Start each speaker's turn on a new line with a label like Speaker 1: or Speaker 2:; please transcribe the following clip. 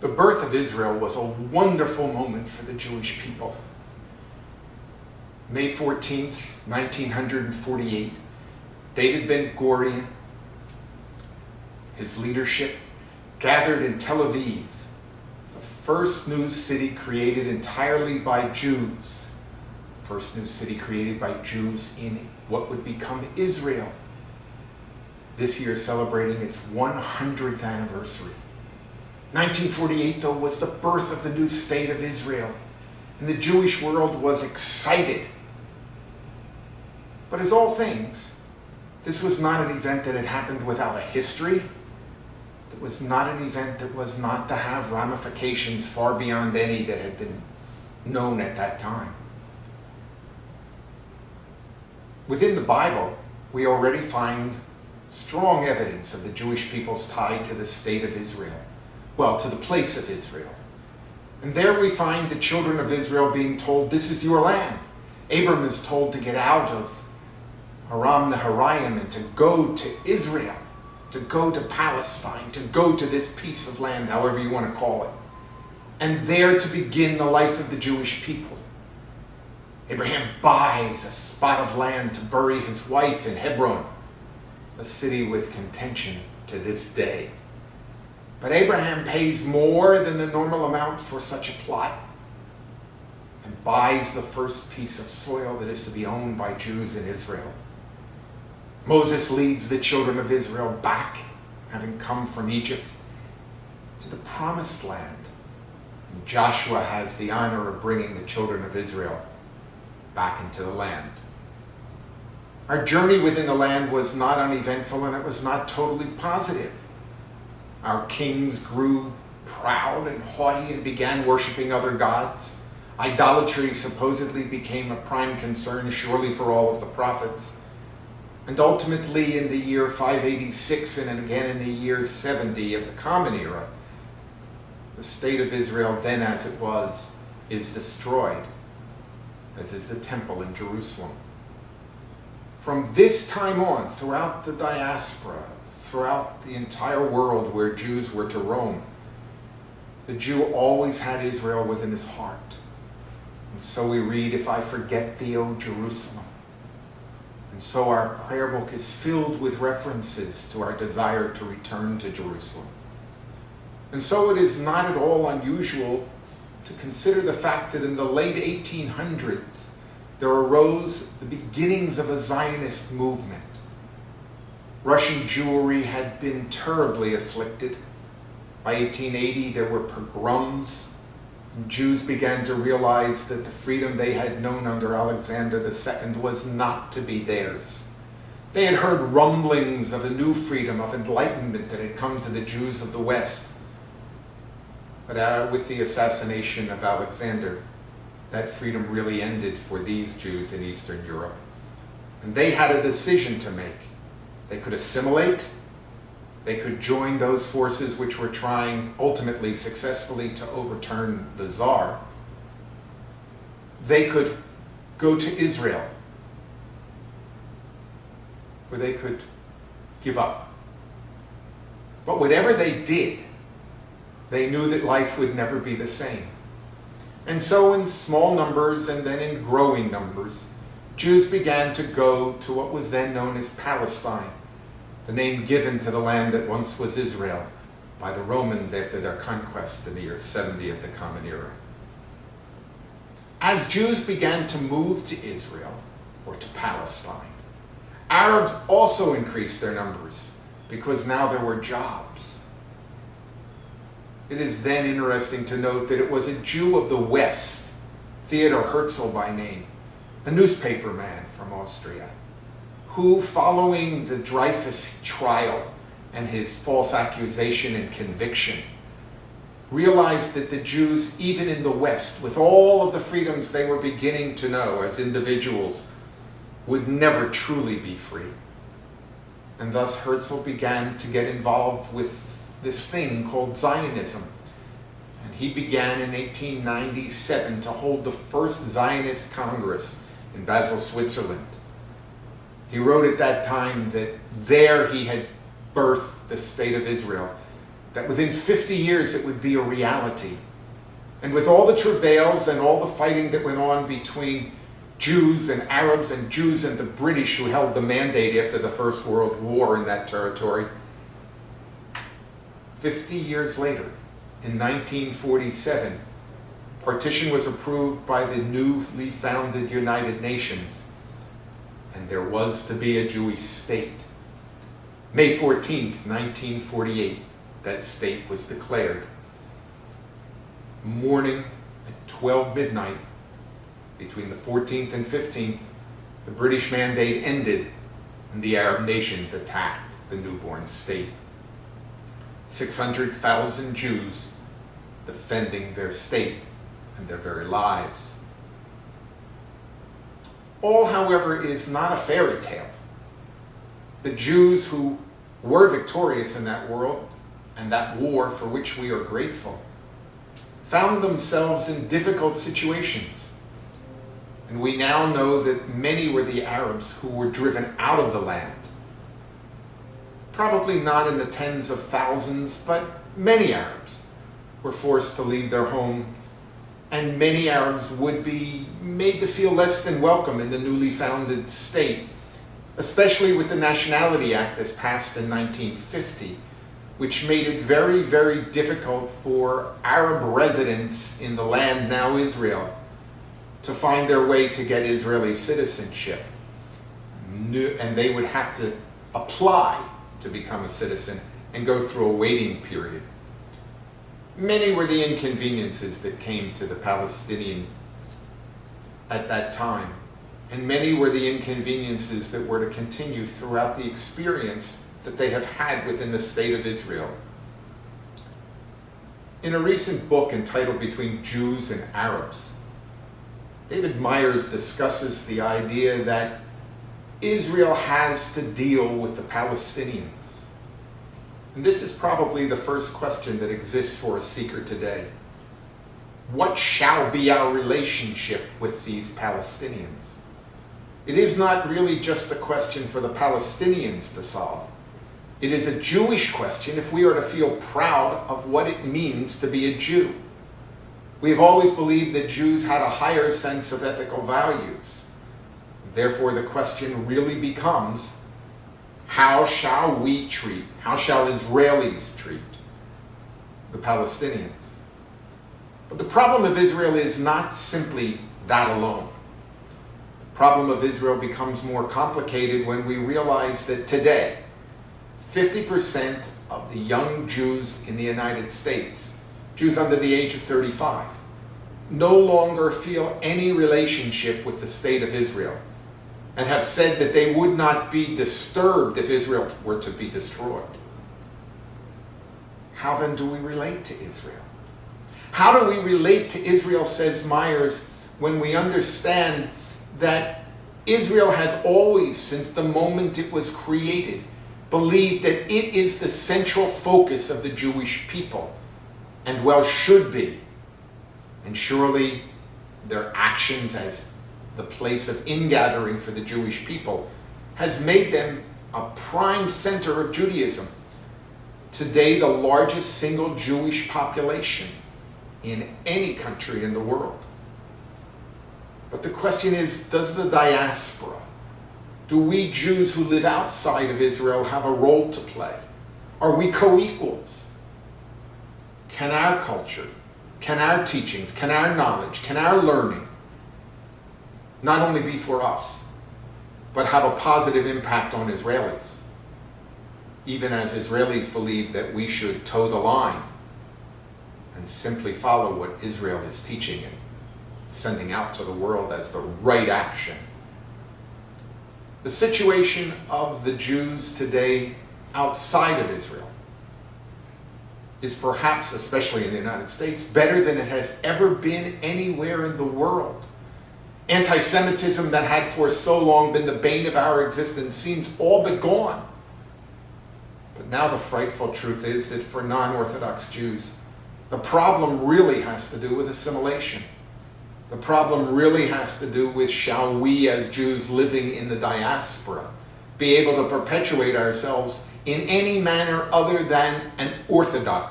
Speaker 1: The birth of Israel was a wonderful moment for the Jewish people. May 14th, 1948, David Ben-Gurion, his leadership, gathered in Tel Aviv, the first new city created entirely by Jews. First new city created by Jews in what would become Israel. This year celebrating its 100th anniversary. 1948, though, was the birth of the new state of Israel, and the Jewish world was excited. But as all things, this was not an event that had happened without a history. It was not an event that was not to have ramifications far beyond any that had been known at that time. Within the Bible, we already find strong evidence of the Jewish people's tie to the state of Israel. Well, to the place of Israel. And there we find the children of Israel being told, this is your land. Abram is told to get out of Aram Naharaim and to go to Israel, to go to Palestine, to go to this piece of land, however you want to call it, and there to begin the life of the Jewish people. Abraham buys a spot of land to bury his wife in Hebron, a city with contention to this day. But Abraham pays more than the normal amount for such a plot and buys the first piece of soil that is to be owned by Jews in Israel. Moses leads the children of Israel back, having come from Egypt, to the promised land. And Joshua has the honor of bringing the children of Israel back into the land. Our journey within the land was not uneventful, and it was not totally positive. Our kings grew proud and haughty and began worshiping other gods. Idolatry supposedly became a prime concern, surely for all of the prophets. And ultimately, in the year 586 and again in the year 70 of the Common Era, the state of Israel, then as it was, is destroyed, as is the temple in Jerusalem. From this time on, throughout the diaspora, throughout the entire world where Jews were to roam, the Jew always had Israel within his heart. And so we read, if I forget thee, O Jerusalem. And so our prayer book is filled with references to our desire to return to Jerusalem. And so it is not at all unusual to consider the fact that in the late 1800s, there arose the beginnings of a Zionist movement. Russian Jewry had been terribly afflicted. By 1880, there were pogroms, and Jews began to realize that the freedom they had known under Alexander II was not to be theirs. They had heard rumblings of a new freedom, of enlightenment that had come to the Jews of the West. But with the assassination of Alexander, that freedom really ended for these Jews in Eastern Europe. And they had a decision to make. They could assimilate. They could join those forces which were trying ultimately successfully to overturn the Tsar. They could go to Israel, or they could give up. But whatever they did, they knew that life would never be the same. And so in small numbers and then in growing numbers, Jews began to go to what was then known as Palestine, the name given to the land that once was Israel by the Romans after their conquest in the year 70 of the Common Era. As Jews began to move to Israel, or to Palestine, Arabs also increased their numbers because now there were jobs. It is then interesting to note that it was a Jew of the West, Theodor Herzl by name, a newspaper man from Austria, who, following the Dreyfus trial and his false accusation and conviction, realized that the Jews, even in the West, with all of the freedoms they were beginning to know as individuals, would never truly be free. And thus Herzl began to get involved with this thing called Zionism. And he began in 1897 to hold the first Zionist Congress in Basel, Switzerland. He wrote at that time that there he had birthed the state of Israel, that within 50 years it would be a reality. And with all the travails and all the fighting that went on between Jews and Arabs and Jews and the British who held the mandate after the First World War in that territory, 50 years later, in 1947, partition was approved by the newly founded United Nations, and there was to be a Jewish state. May 14th, 1948, that state was declared. Morning at 12 midnight, between the 14th and 15th, the British mandate ended and the Arab nations attacked the newborn state. 600,000 Jews defending their state and their very lives. All, however, is not a fairy tale. The Jews who were victorious in that world and that war for which we are grateful found themselves in difficult situations. And we now know that many were the Arabs who were driven out of the land. Probably not in the tens of thousands, but many Arabs were forced to leave their home, and many Arabs would be made to feel less than welcome in the newly founded state, especially with the Nationality Act that's passed in 1950, which made it very, very difficult for Arab residents in the land now Israel to find their way to get Israeli citizenship. And they would have to apply to become a citizen and go through a waiting period. Many were the inconveniences that came to the Palestinian at that time, and many were the inconveniences that were to continue throughout the experience that they have had within the state of Israel. In a recent book entitled Between Jews and Arabs, David Myers discusses the idea that Israel has to deal with the Palestinians. And this is probably the first question that exists for a seeker today. What shall be our relationship with these Palestinians? It is not really just a question for the Palestinians to solve. It is a Jewish question if we are to feel proud of what it means to be a Jew. We have always believed that Jews had a higher sense of ethical values. Therefore, the question really becomes, how shall we treat, how shall Israelis treat the Palestinians? But the problem of Israel is not simply that alone. The problem of Israel becomes more complicated when we realize that today, 50% of the young Jews in the United States, Jews under the age of 35, no longer feel any relationship with the state of Israel and have said that they would not be disturbed if Israel were to be destroyed. How then do we relate to Israel? How do we relate to Israel, says Myers, when we understand that Israel has always, since the moment it was created, believed that it is the central focus of the Jewish people, and well should be. And surely their actions as the place of ingathering for the Jewish people has made them a prime center of Judaism. Today, the largest single Jewish population in any country in the world. But the question is, does the diaspora, do we Jews who live outside of Israel have a role to play? Are we co-equals? Can our culture, can our teachings, can our knowledge, can our learning not only be for us, but have a positive impact on Israelis? Even as Israelis believe that we should toe the line and simply follow what Israel is teaching and sending out to the world as the right action. The situation of the Jews today outside of Israel is perhaps, especially in the United States, better than it has ever been anywhere in the world. Anti-Semitism that had for so long been the bane of our existence seems all but gone. But now the frightful truth is that for non-Orthodox Jews, the problem really has to do with assimilation. The problem really has to do with, shall we as Jews living in the diaspora be able to perpetuate ourselves in any manner other than an orthodox